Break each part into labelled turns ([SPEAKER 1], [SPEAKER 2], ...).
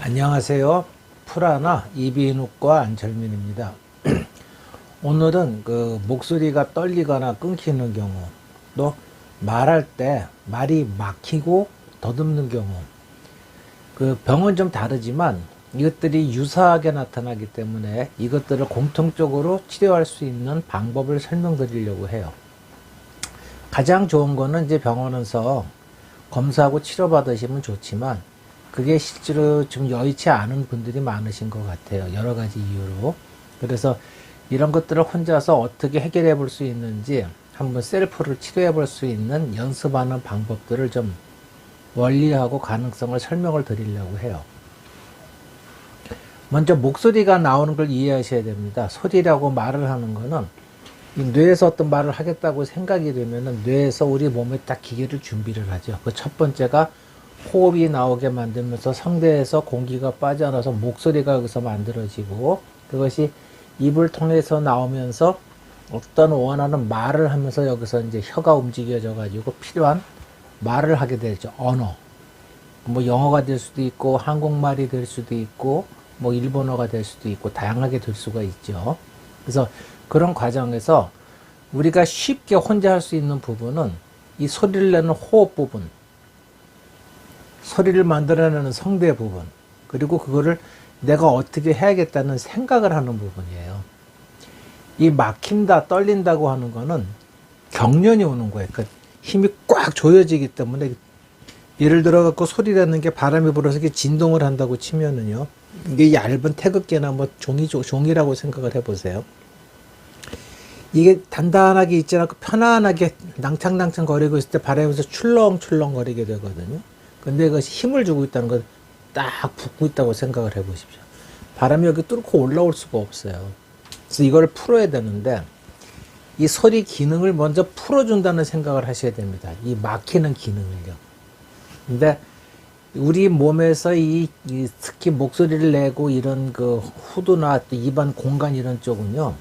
[SPEAKER 1] 안녕하세요. 프라나 이비인후과 안철민입니다. 오늘은 목소리가 떨리거나 끊기는 경우, 또 말할 때 말이 막히고 더듬는 경우, 병은 좀 다르지만 이것들이 유사하게 나타나기 때문에 이것들을 공통적으로 치료할 수 있는 방법을 설명드리려고 해요. 가장 좋은 거는 이제 병원에서 검사하고 치료받으시면 좋지만, 그게 실제로 좀 여의치 않은 분들이 많으신 것 같아요. 여러 가지 이유로. 그래서 이런 것들을 혼자서 어떻게 해결해 볼 수 있는지 한번 셀프를 치료해 볼 수 있는 연습하는 방법들을 좀 원리하고 가능성을 설명을 드리려고 해요. 먼저 목소리가 나오는 걸 이해하셔야 됩니다. 소리라고 말을 하는 거는 이 뇌에서 어떤 말을 하겠다고 생각이 되면은 뇌에서 우리 몸에 딱 기계를 준비를 하죠. 그 첫 번째가 호흡이 나오게 만들면서 성대에서 공기가 빠져나와서 목소리가 여기서 만들어지고, 그것이 입을 통해서 나오면서 어떤 원하는 말을 하면서 여기서 이제 혀가 움직여져 가지고 필요한 말을 하게 되죠. 언어. 뭐 영어가 될 수도 있고 한국말이 될 수도 있고 뭐 일본어가 될 수도 있고 다양하게 될 수가 있죠. 그래서 그런 과정에서 우리가 쉽게 혼자 할 수 있는 부분은 이 소리를 내는 호흡 부분, 소리를 만들어내는 성대 부분, 그리고 그거를 내가 어떻게 해야겠다는 생각을 하는 부분이에요. 이 막힌다, 떨린다고 하는 거는 경련이 오는 거예요. 그러니까 힘이 꽉 조여지기 때문에, 예를 들어 갖고 소리 내는 게 바람이 불어서 이렇게 진동을 한다고 치면은요, 이게 얇은 태극기나 뭐 종이라고 생각을 해보세요. 이게 단단하게 있지 않고 편안하게 낭창낭창 거리고 있을 때 바람에서 출렁출렁 거리게 되거든요. 근데 그것이 힘을 주고 있다는 건 딱 붙고 있다고 생각을 해 보십시오. 바람이 여기 뚫고 올라올 수가 없어요. 그래서 이걸 풀어야 되는데, 이 소리 기능을 먼저 풀어준다는 생각을 하셔야 됩니다. 이 막히는 기능을요. 근데 우리 몸에서 특히 목소리를 내고 이런 후두나 또 입안 공간 이런 쪽은요,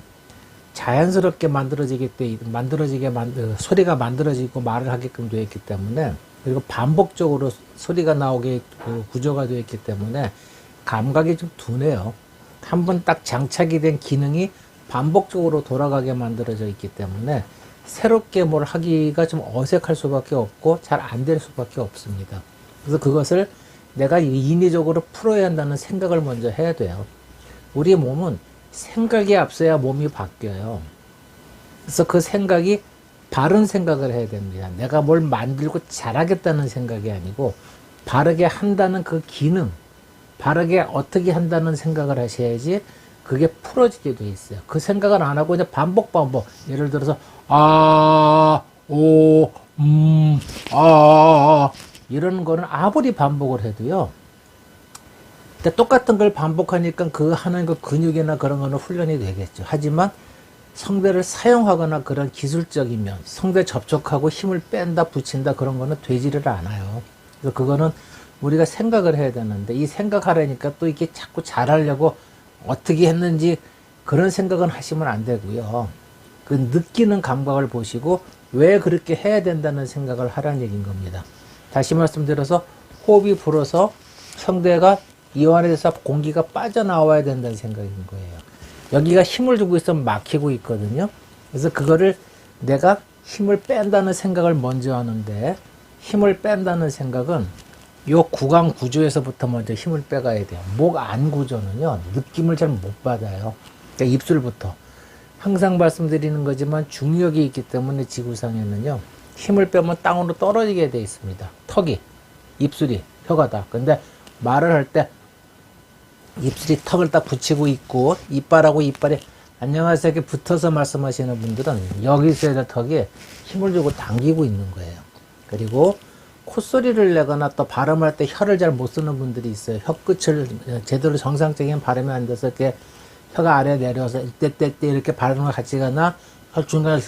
[SPEAKER 1] 자연스럽게 소리가 만들어지고 말을 하게끔 되어 있기 때문에, 그리고 반복적으로 소리가 나오게 구조가 되어 있기 때문에 감각이 좀 둔해요. 한번 딱 장착이 된 기능이 반복적으로 돌아가게 만들어져 있기 때문에 새롭게 뭘 하기가 좀 어색할 수밖에 없고 잘 안 될 수밖에 없습니다. 그래서 그것을 내가 인위적으로 풀어야 한다는 생각을 먼저 해야 돼요. 우리 몸은 생각이 앞서야 몸이 바뀌어요. 그래서 그 생각이 바른 생각을 해야 됩니다. 내가 뭘 만들고 잘하겠다는 생각이 아니고 바르게 한다는 그 기능, 바르게 어떻게 한다는 생각을 하셔야지 그게 풀어지게 돼 있어요. 그 생각을 안 하고 그냥 반복. 예를 들어서 이런 거는 아무리 반복을 해도요, 똑같은 걸 반복하니까 그 하는 그 근육이나 그런 거는 훈련이 되겠죠. 하지만 성대를 사용하거나 그런 기술적이면 성대 접촉하고 힘을 뺀다 붙인다 그런 거는 되지를 않아요. 그래서 그거는 우리가 생각을 해야 되는데, 이 생각하려니까 또 이게 자꾸 잘하려고 어떻게 했는지 그런 생각은 하시면 안 되고요. 그 느끼는 감각을 보시고 왜 그렇게 해야 된다는 생각을 하라는 얘기인 겁니다. 다시 말씀드려서 호흡이 불어서 성대가 이완해서 공기가 빠져나와야 된다는 생각인 거예요. 여기가 힘을 주고 있으면 막히고 있거든요. 그래서 그거를 내가 힘을 뺀다는 생각을 먼저 하는데, 힘을 뺀다는 생각은 요 구강 구조에서부터 먼저 힘을 빼가야 돼요. 목 안 구조는요, 느낌을 잘 못 받아요. 그러니까 입술부터. 항상 말씀드리는 거지만 중력이 있기 때문에 지구상에는요, 힘을 빼면 땅으로 떨어지게 돼 있습니다. 턱이, 입술이, 혀가 다. 근데 말을 할 때 입술이 턱을 딱 붙이고 있고 이빨하고 이빨이 안녕하세요 이렇게 붙어서 말씀하시는 분들은 여기 있어야 될 턱에 힘을 주고 당기고 있는 거예요. 그리고 콧소리를 내거나 또 발음할 때 혀를 잘 못 쓰는 분들이 있어요. 혀 끝을 제대로 정상적인 발음이 안 돼서 이렇게 혀가 아래 내려서 떼 이렇게 발음을 같이 가나 중간에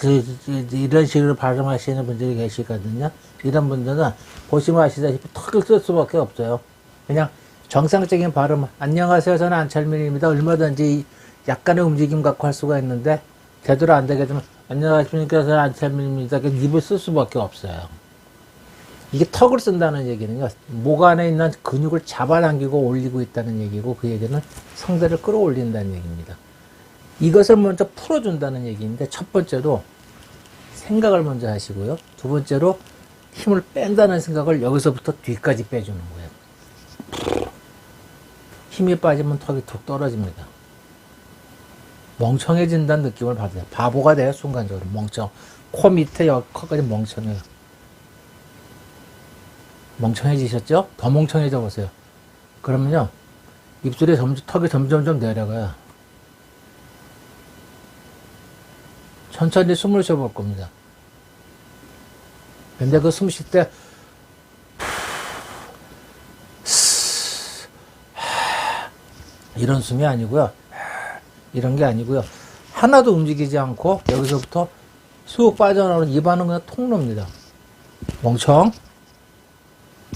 [SPEAKER 1] 이런 식으로 발음하시는 분들이 계시거든요. 이런 분들은 보시면 아시다시피 턱을 쓸 수밖에 없어요. 그냥 정상적인 발음, 안녕하세요, 저는 안철민입니다. 얼마든지 약간의 움직임 갖고 할 수가 있는데, 제대로 안 되게 되면, 안녕하십니까, 저는 안철민입니다. 입을 쓸 수밖에 없어요. 이게 턱을 쓴다는 얘기는요, 목 안에 있는 근육을 잡아당기고 올리고 있다는 얘기고, 그 얘기는 성대를 끌어올린다는 얘기입니다. 이것을 먼저 풀어준다는 얘기인데, 첫 번째로 생각을 먼저 하시고요. 두 번째로 힘을 뺀다는 생각을 여기서부터 뒤까지 빼주는 거예요. 힘이 빠지면 턱이 툭 떨어집니다. 멍청해진다는 느낌을 받아요. 바보가 돼요, 순간적으로. 멍청. 코 밑에 여기까지 멍청해요. 멍청해지셨죠? 더 멍청해져 보세요. 그러면요, 입술에 턱이 점점 내려가요. 천천히 숨을 쉬어볼 겁니다. 근데 그 숨 쉴 때, 이런 숨이 아니고요. 이런 게 아니고요. 하나도 움직이지 않고 여기서부터 쑥 빠져나오는 입안은 그냥 통로입니다. 멍청.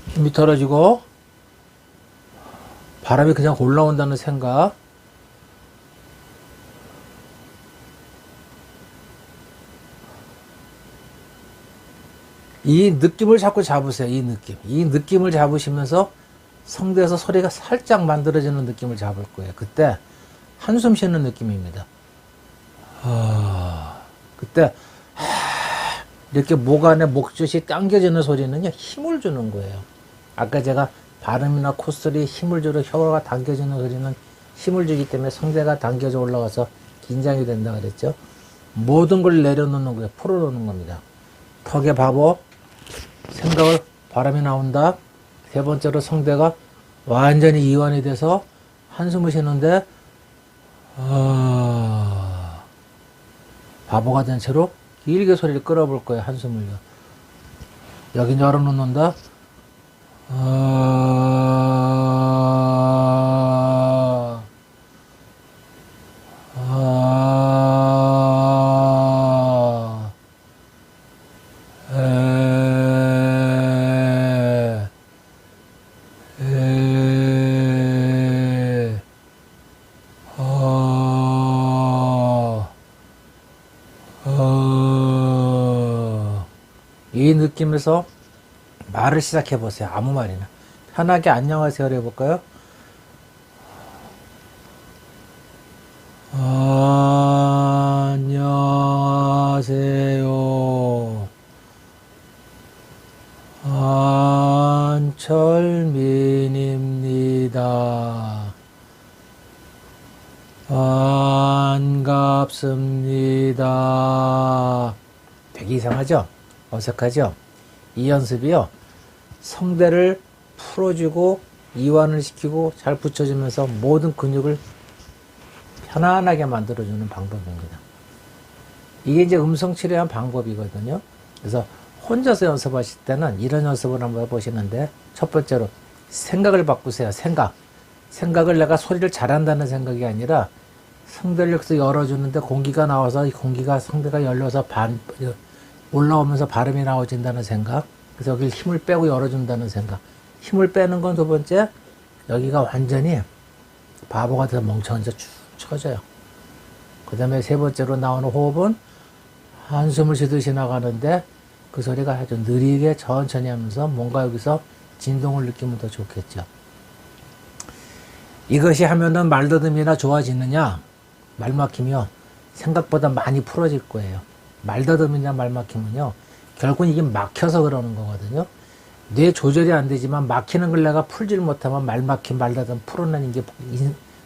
[SPEAKER 1] 힘이 떨어지고 바람이 그냥 올라온다는 생각. 이 느낌을 자꾸 잡으세요. 이 느낌. 이 느낌을 잡으시면서 성대에서 소리가 살짝 만들어지는 느낌을 잡을 거예요. 그때 한숨 쉬는 느낌입니다. 그때 이렇게 목 안에 목젖이 당겨지는 소리는요, 힘을 주는 거예요. 아까 제가 발음이나 콧소리에 힘을 주러 혀가 당겨지는 소리는 힘을 주기 때문에 성대가 당겨져 올라가서 긴장이 된다 그랬죠. 모든 걸 내려놓는 거예요. 풀어놓는 겁니다. 턱에 바보, 생각을, 바람이 나온다. 세 번째로 성대가 완전히 이완이 돼서 한숨을 쉬는데 바보가 된 채로 길게 소리를 끌어볼 거예요. 한숨을요. 여긴 열어놓는다. 이 느낌에서 말을 시작해 보세요. 아무 말이나. 편하게 안녕하세요를 해볼까요? 안녕하세요. 안철민입니다. 반갑습니다. 되게 이상하죠? 어색하죠? 이 연습이요, 성대를 풀어주고 이완을 시키고 잘 붙여주면서 모든 근육을 편안하게 만들어주는 방법입니다. 이게 이제 음성 치료한 방법이거든요. 그래서 혼자서 연습하실 때는 이런 연습을 한번 해보시는데, 첫 번째로 생각을 바꾸세요. 생각을 내가 소리를 잘한다는 생각이 아니라 성대를 여기서 열어주는데 공기가 나와서 이 공기가 성대가 열려서 올라오면서 발음이 나와진다는 생각. 그래서 여기 힘을 빼고 열어준다는 생각. 힘을 빼는 건 두 번째, 여기가 완전히 바보가 돼서 멍청한 채 쭉 쳐져요. 그 다음에 세 번째로 나오는 호흡은 한숨을 쉬듯이 나가는데 그 소리가 아주 느리게 천천히 하면서 뭔가 여기서 진동을 느끼면 더 좋겠죠. 이것이 하면은 말더듬이나 좋아지느냐? 말 막히며 생각보다 많이 풀어질 거예요. 말더듬이냐 말 막히면요, 결국은 이게 막혀서 그러는 거거든요. 뇌 조절이 안 되지만 막히는 걸 내가 풀질 못하면 말 막힌 말더듬 풀어내는 게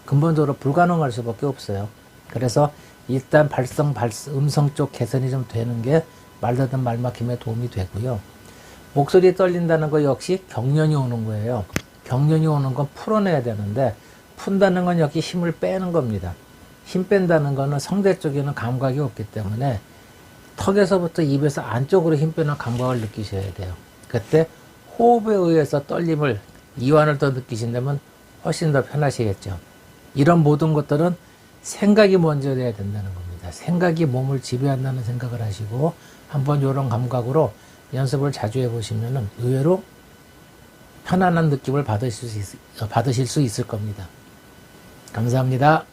[SPEAKER 1] 근본적으로 불가능할 수밖에 없어요. 그래서 일단 음성 쪽 개선이 좀 되는 게 말더듬 말 막힘에 도움이 되고요. 목소리 떨린다는 거 역시 경련이 오는 거예요. 경련이 오는 건 풀어내야 되는데, 푼다는 건 여기 힘을 빼는 겁니다. 힘 뺀다는 거는 성대 쪽에는 감각이 없기 때문에 턱에서부터 입에서 안쪽으로 힘 빼는 감각을 느끼셔야 돼요. 그때 호흡에 의해서 떨림을, 이완을 더 느끼신다면 훨씬 더 편하시겠죠. 이런 모든 것들은 생각이 먼저 돼야 된다는 겁니다. 생각이 몸을 지배한다는 생각을 하시고 한번 이런 감각으로 연습을 자주 해보시면 의외로 편안한 느낌을 받으실 수 있을 겁니다. 감사합니다.